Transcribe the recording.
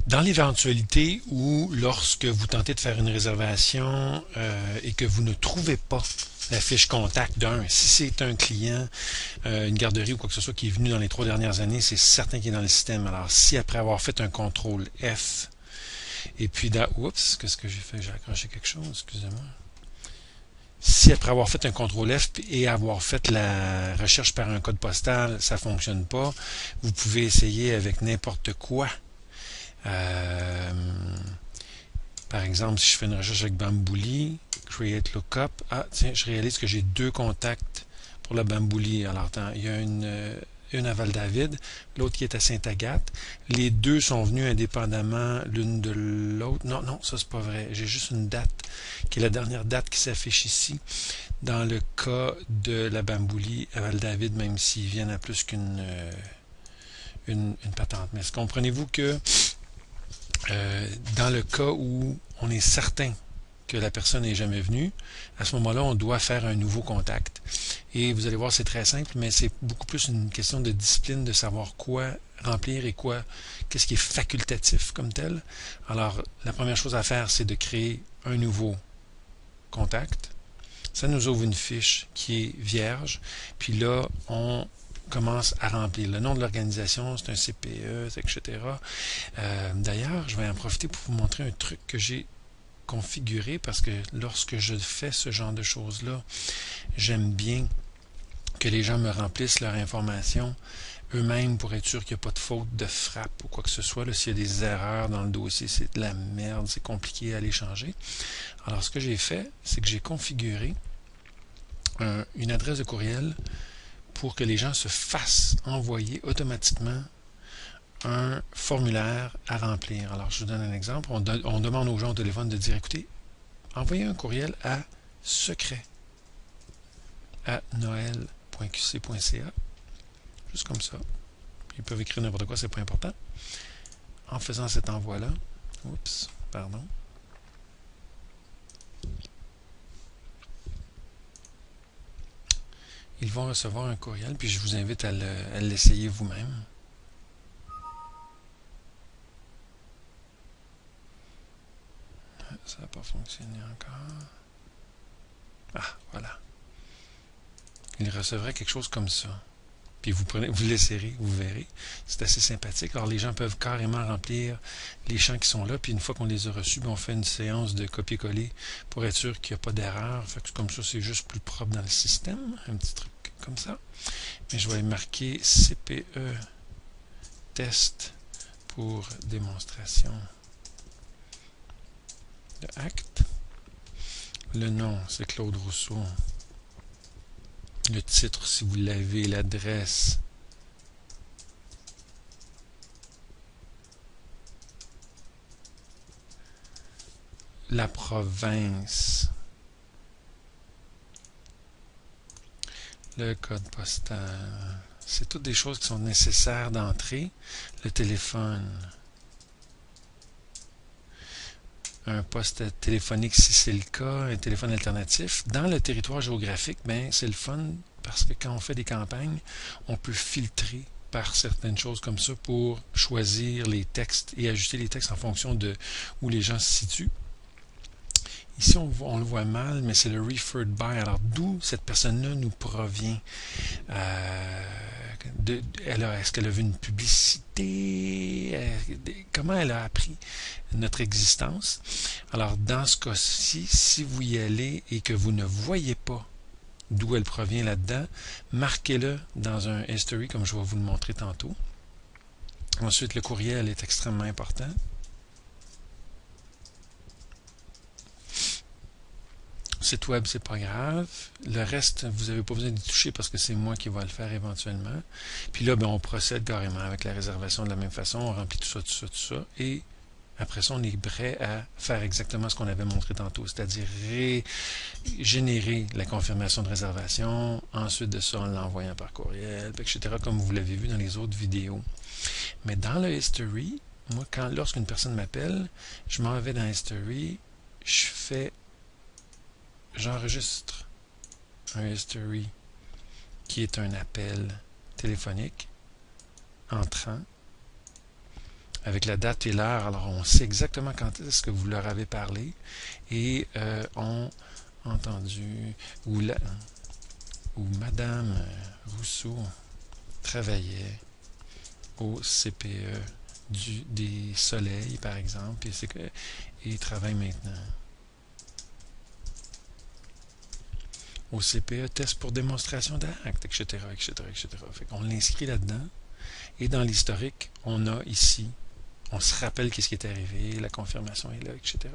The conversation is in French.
Dans l'éventualité où, lorsque vous tentez de faire une réservation et que vous ne trouvez pas la fiche contact si c'est un client, une garderie ou quoi que ce soit qui est venu dans les 3 dernières années, c'est certain qu'il est dans le système. Alors, si après avoir fait un contrôle F, et puis oups, qu'est-ce que j'ai fait? J'ai accroché quelque chose, excusez-moi. Si après avoir fait un contrôle F et avoir fait la recherche par un code postal, ça ne fonctionne pas, vous pouvez essayer avec n'importe quoi. Par exemple, si je fais une recherche avec Bambouli, Create Lookup, tiens, je réalise que j'ai 2 contacts pour la Bambouli. Alors, il y a une à Val-David, l'autre qui est à Sainte-Agathe. Les 2 sont venus indépendamment l'une de l'autre. Non, non, ça c'est pas vrai. J'ai juste une date, qui est la dernière date qui s'affiche ici. Dans le cas de la Bambouli à Val-David, même s'ils viennent à plus qu'une une patente. Mais comprenez-vous que dans le cas où on est certain que la personne n'est jamais venue, à ce moment-là, on doit faire un nouveau contact. Et vous allez voir, c'est très simple, mais c'est beaucoup plus une question de discipline, de savoir quoi remplir et qu'est-ce qui est facultatif comme tel. Alors, la première chose à faire, c'est de créer un nouveau contact. Ça nous ouvre une fiche qui est vierge. Puis là, on commence à remplir le nom de l'organisation, c'est un CPE, etc. D'ailleurs, je vais en profiter pour vous montrer un truc que j'ai configuré parce que lorsque je fais ce genre de choses-là, j'aime bien que les gens me remplissent leur information eux-mêmes pour être sûr qu'il n'y a pas de faute de frappe ou quoi que ce soit. S'il y a des erreurs dans le dossier, c'est de la merde, c'est compliqué à les changer. Alors, ce que j'ai fait, c'est que j'ai configuré une adresse de courriel pour que les gens se fassent envoyer automatiquement un formulaire à remplir. Alors, je vous donne un exemple. On demande aux gens au téléphone de dire, écoutez, envoyez un courriel à secret@noel.qc.ca. Juste comme ça. Ils peuvent écrire n'importe quoi, c'est pas important. En faisant cet envoi-là, oups, pardon. Ils vont recevoir un courriel, puis je vous invite à l'essayer vous-même. Ça n'a pas fonctionné encore. Ah, voilà. Ils recevraient quelque chose comme ça. Puis vous l'essayerez, vous verrez. C'est assez sympathique. Alors, les gens peuvent carrément remplir les champs qui sont là. Puis une fois qu'on les a reçus, on fait une séance de copier-coller pour être sûr qu'il n'y a pas d'erreur. Fait que comme ça, c'est juste plus propre dans le système. Un petit truc comme ça. Mais je vais marquer CPE test pour démonstration de acte. Le nom, c'est Claude Rousseau. Le titre, si vous l'avez, l'adresse. La province. Le code postal. C'est toutes des choses qui sont nécessaires d'entrer. Le téléphone. Un poste téléphonique si c'est le cas, un téléphone alternatif. Dans le territoire géographique, ben, c'est le fun parce que quand on fait des campagnes, on peut filtrer par certaines choses comme ça pour choisir les textes et ajuster les textes en fonction de où les gens se situent. Ici, on le voit mal, mais c'est le referred by. Alors, d'où cette personne-là nous provient? Est-ce qu'elle a vu une publicité? Comment elle a appris notre existence? Alors, dans ce cas-ci, si vous y allez et que vous ne voyez pas d'où elle provient là-dedans, marquez-le dans un history, comme je vais vous le montrer tantôt. Ensuite, le courriel est extrêmement important. Site web, c'est pas grave. Le reste, vous n'avez pas besoin d'y toucher parce que c'est moi qui va le faire éventuellement. Puis là, ben, on procède carrément avec la réservation de la même façon. On remplit tout ça, tout ça, tout ça. Et après ça, on est prêt à faire exactement ce qu'on avait montré tantôt, c'est-à-dire générer la confirmation de réservation. Ensuite de ça, en l'envoyant par courriel, etc., comme vous l'avez vu dans les autres vidéos. Mais dans le history, moi, lorsqu'une personne m'appelle, je m'en vais dans history, j'enregistre un history qui est un appel téléphonique entrant. avec la date et l'heure. Alors, on sait exactement quand est-ce que vous leur avez parlé et ont entendu, ou Madame Rousseau travaillait au CPE des Soleils, par exemple, et travaille maintenant au CPE test pour démonstration d'acte, etc., etc., etc. Fait qu'on l'inscrit là-dedans. Et dans l'historique, on a ici, on se rappelle qu'est-ce qui est arrivé, la confirmation est là, etc.